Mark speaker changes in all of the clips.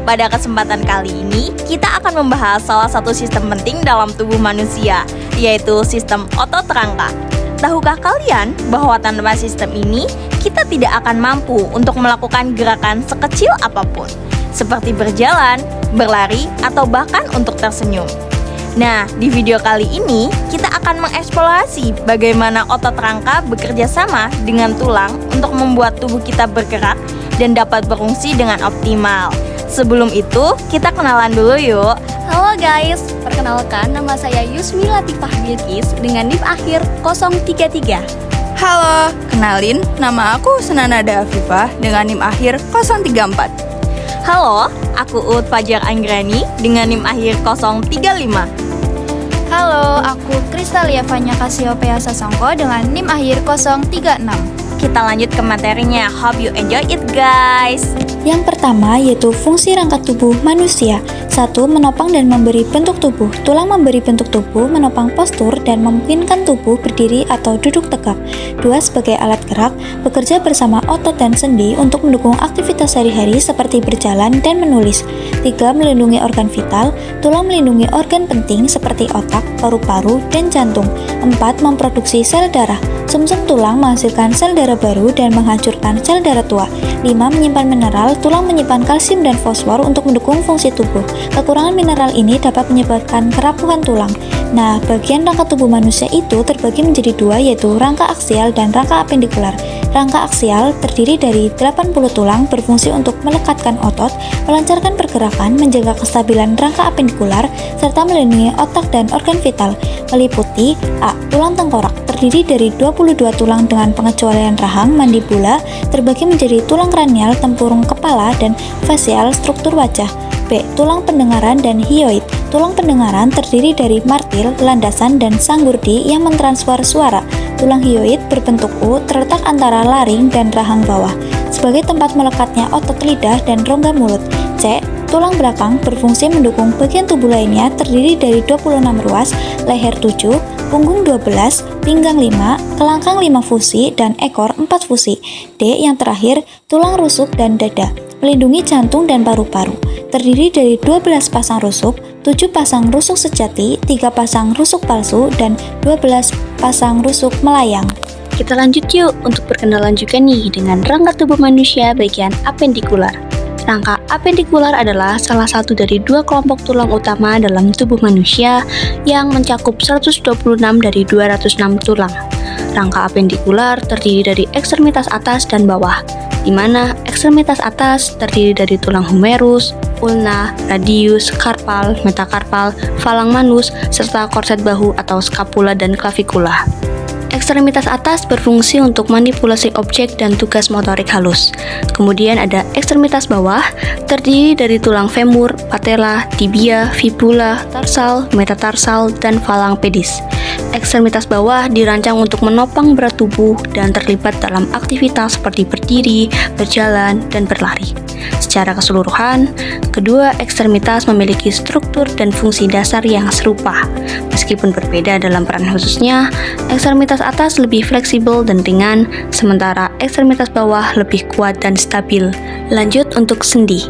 Speaker 1: Pada kesempatan kali ini, kita akan membahas salah satu sistem penting dalam tubuh manusia, yaitu sistem otot rangka. Tahukah kalian bahwa tanpa sistem ini, kita tidak akan mampu untuk melakukan gerakan sekecil apapun, seperti berjalan, berlari, atau bahkan untuk tersenyum. Nah, di video kali ini, kita akan mengeksplorasi bagaimana otot rangka bekerja sama dengan tulang untuk membuat tubuh kita bergerak dan dapat berfungsi dengan optimal. Sebelum itu, kita kenalan dulu yuk.
Speaker 2: Halo guys, perkenalkan nama saya Yusmi Latifah Bilkis dengan NIM akhir 033.
Speaker 3: Halo, kenalin nama aku Senanada Afifah dengan NIM akhir 034.
Speaker 1: Halo, aku Ut Fajar Anggrani dengan NIM akhir 035.
Speaker 2: Halo, aku Kristalia Fanya Kasiopea Sasongko dengan NIM akhir 036.
Speaker 1: Kita lanjut ke materinya. Hope you enjoy it guys.
Speaker 4: Yang pertama yaitu fungsi rangka tubuh manusia. 1. Menopang dan memberi bentuk tubuh. Tulang memberi bentuk tubuh, menopang postur, dan memungkinkan tubuh berdiri atau duduk tegak. 2. Sebagai alat gerak, bekerja bersama otot dan sendi untuk mendukung aktivitas sehari-hari seperti berjalan dan menulis. 3. Melindungi organ vital. Tulang melindungi organ penting seperti otak, paru-paru, dan jantung. 4. Memproduksi sel darah. Sumsum tulang menghasilkan sel darah baru dan menghancurkan sel darah tua. 5. Menyimpan mineral. Tulang menyimpan kalsium dan fosfor untuk mendukung fungsi tubuh. Kekurangan mineral ini dapat menyebabkan kerapuhan tulang. Nah, bagian rangka tubuh manusia itu terbagi menjadi dua, yaitu rangka aksial dan rangka apendikular. Rangka aksial terdiri dari 80 tulang berfungsi untuk melekatkan otot, melancarkan pergerakan, menjaga kestabilan rangka apendikular, serta melindungi otak dan organ vital. Meliputi A. Tulang tengkorak terdiri dari 22 tulang dengan pengecualian rahang, mandibula, terbagi menjadi tulang kranial, tempurung kepala, dan facial struktur wajah. B. Tulang pendengaran dan hyoid. Tulang pendengaran terdiri dari martil, landasan, dan sanggurdi yang mentransfer suara. Tulang hyoid berbentuk U terletak antara laring dan rahang bawah, sebagai tempat melekatnya otot lidah dan rongga mulut. C. Tulang belakang berfungsi mendukung bagian tubuh lainnya terdiri dari 26 ruas, leher 7, punggung 12, pinggang 5, kelangkang 5 fusi, dan ekor 4 fusi. D. Yang terakhir, tulang rusuk dan dada, melindungi jantung dan paru-paru. Terdiri dari 12 pasang rusuk, 7 pasang rusuk sejati, 3 pasang rusuk palsu, dan 12 pasang rusuk melayang.
Speaker 2: Kita lanjut yuk untuk perkenalan juga nih dengan rangka tubuh manusia bagian apendikular. Rangka apendikular adalah salah satu dari dua kelompok tulang utama dalam tubuh manusia yang mencakup 126 dari 206 tulang. Rangka apendikular terdiri dari ekstremitas atas dan bawah, di mana ekstremitas atas terdiri dari tulang humerus, ulna, radius, karpal, metakarpal, falang manus, serta korset bahu atau scapula dan clavikula. Ekstremitas atas berfungsi untuk manipulasi objek dan tugas motorik halus. Kemudian ada ekstremitas bawah, terdiri dari tulang femur, patella, tibia, fibula, tarsal, metatarsal, dan falang pedis. Ekstremitas bawah dirancang untuk menopang berat tubuh dan terlibat dalam aktivitas seperti berdiri, berjalan, dan berlari. Secara keseluruhan, kedua ekstremitas memiliki struktur dan fungsi dasar yang serupa. Meskipun berbeda dalam peran khususnya, ekstremitas atas lebih fleksibel dan ringan, sementara ekstremitas bawah lebih kuat dan stabil. Lanjut untuk sendi.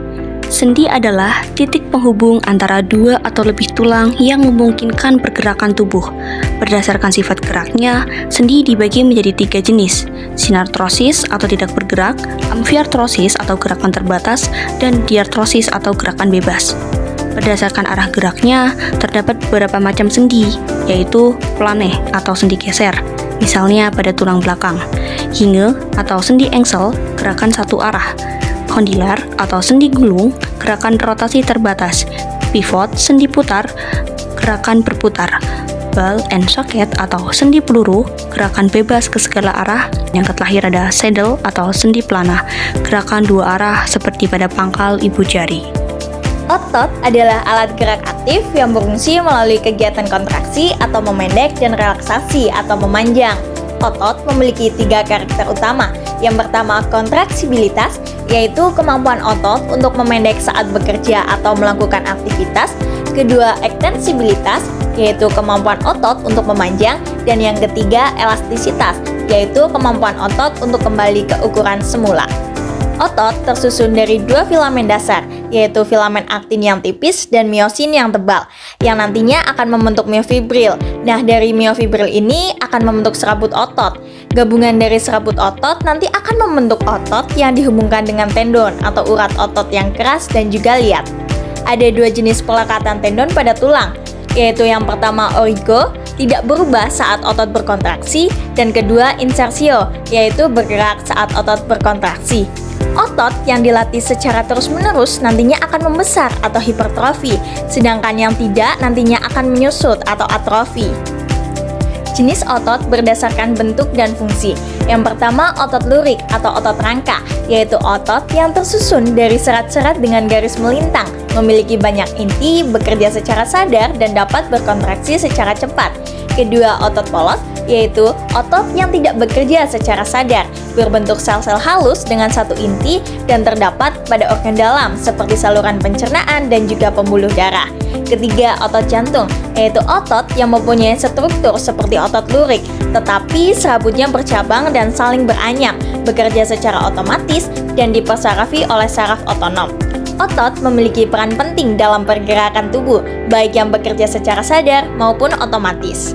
Speaker 2: Sendi adalah titik penghubung antara dua atau lebih tulang yang memungkinkan pergerakan tubuh. Berdasarkan sifat geraknya, sendi dibagi menjadi 3 jenis: sinartrosis atau tidak bergerak, amfiartrosis atau gerakan terbatas, dan diartrosis atau gerakan bebas. Berdasarkan arah geraknya, terdapat beberapa macam sendi, yaitu planeh atau sendi geser, misalnya pada tulang belakang, hinge atau sendi engsel, gerakan satu arah, kondilar atau sendi gulung, gerakan rotasi terbatas, pivot, sendi putar, gerakan berputar, ball and socket atau sendi peluru, gerakan bebas ke segala arah. Yang terakhir ada saddle atau sendi pelana, gerakan dua arah seperti pada pangkal ibu jari.
Speaker 1: Otot adalah alat gerak aktif yang berfungsi melalui kegiatan kontraksi atau memendek dan relaksasi atau memanjang. Otot memiliki 3 karakter utama. Yang pertama, kontraksibilitas, yaitu kemampuan otot untuk memendek saat bekerja atau melakukan aktivitas. Kedua, ekstensibilitas, yaitu kemampuan otot untuk memanjang. Dan yang ketiga, elastisitas, yaitu kemampuan otot untuk kembali ke ukuran semula. Otot tersusun dari 2 filamen dasar, yaitu filamen aktin yang tipis dan miosin yang tebal, yang nantinya akan membentuk miofibril. Nah, dari miofibril ini akan membentuk serabut otot. Gabungan dari serabut otot nanti akan membentuk otot yang dihubungkan dengan tendon atau urat otot yang keras dan juga liat. Ada dua jenis pelekatan tendon pada tulang, yaitu yang pertama origo, tidak berubah saat otot berkontraksi, dan kedua insersio, yaitu bergerak saat otot berkontraksi. Otot yang dilatih secara terus-menerus nantinya akan membesar atau hipertrofi, sedangkan yang tidak nantinya akan menyusut atau atrofi. Jenis otot berdasarkan bentuk dan fungsi. Yang pertama otot lurik atau otot rangka, yaitu otot yang tersusun dari serat-serat dengan garis melintang, memiliki banyak inti, bekerja secara sadar, dan dapat berkontraksi secara cepat. Kedua, otot polos, yaitu otot yang tidak bekerja secara sadar, berbentuk sel-sel halus dengan satu inti dan terdapat pada organ dalam seperti saluran pencernaan dan juga pembuluh darah. Ketiga, otot jantung, yaitu otot yang mempunyai struktur seperti otot lurik, tetapi serabutnya bercabang dan saling beranyam, bekerja secara otomatis dan dipersarafi oleh saraf otonom. Otot memiliki peran penting dalam pergerakan tubuh, baik yang bekerja secara sadar maupun otomatis.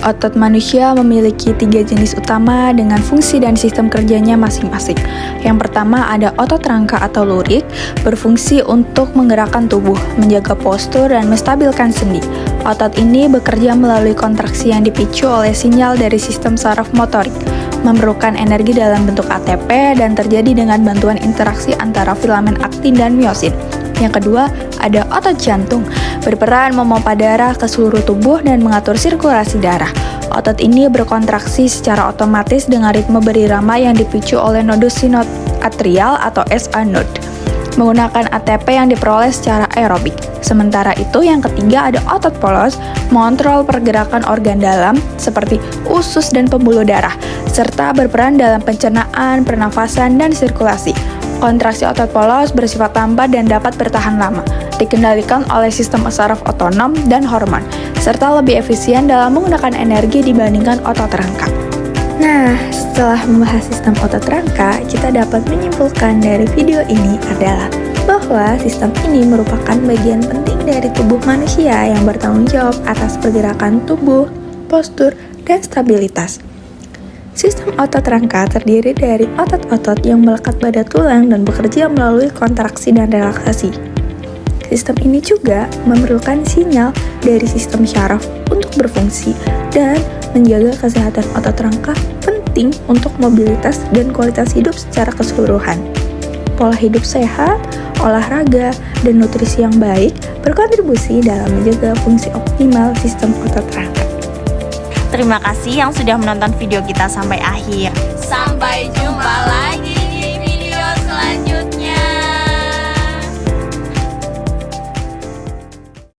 Speaker 3: Otot manusia memiliki 3 jenis utama dengan fungsi dan sistem kerjanya masing-masing. Yang pertama ada otot rangka atau lurik, berfungsi untuk menggerakkan tubuh, menjaga postur, dan menstabilkan sendi. Otot ini bekerja melalui kontraksi yang dipicu oleh sinyal dari sistem saraf motorik, memerlukan energi dalam bentuk ATP dan terjadi dengan bantuan interaksi antara filamen aktin dan miosin. Yang kedua, ada otot jantung, berperan memompa darah ke seluruh tubuh dan mengatur sirkulasi darah. Otot ini berkontraksi secara otomatis dengan ritme berirama yang dipicu oleh nodus sinus atrial atau SA node, menggunakan ATP yang diperoleh secara aerobik. Sementara itu, yang ketiga ada otot polos, mengontrol pergerakan organ dalam seperti usus dan pembuluh darah, serta berperan dalam pencernaan, pernafasan, dan sirkulasi. Kontraksi otot polos bersifat lambat dan dapat bertahan lama, dikendalikan oleh sistem saraf otonom dan hormon, serta lebih efisien dalam menggunakan energi dibandingkan otot rangka.
Speaker 4: Nah, setelah membahas sistem otot rangka, kita dapat menyimpulkan dari video ini adalah bahwa sistem ini merupakan bagian penting dari tubuh manusia yang bertanggung jawab atas pergerakan tubuh, postur, dan stabilitas. Sistem otot rangka terdiri dari otot-otot yang melekat pada tulang dan bekerja melalui kontraksi dan relaksasi. Sistem ini juga memerlukan sinyal dari sistem syaraf untuk berfungsi dan menjaga kesehatan otot rangka penting untuk mobilitas dan kualitas hidup secara keseluruhan. Pola hidup sehat, olahraga, dan nutrisi yang baik berkontribusi dalam menjaga fungsi optimal sistem otot rangka.
Speaker 1: Terima kasih yang sudah menonton video kita sampai akhir. Sampai jumpa.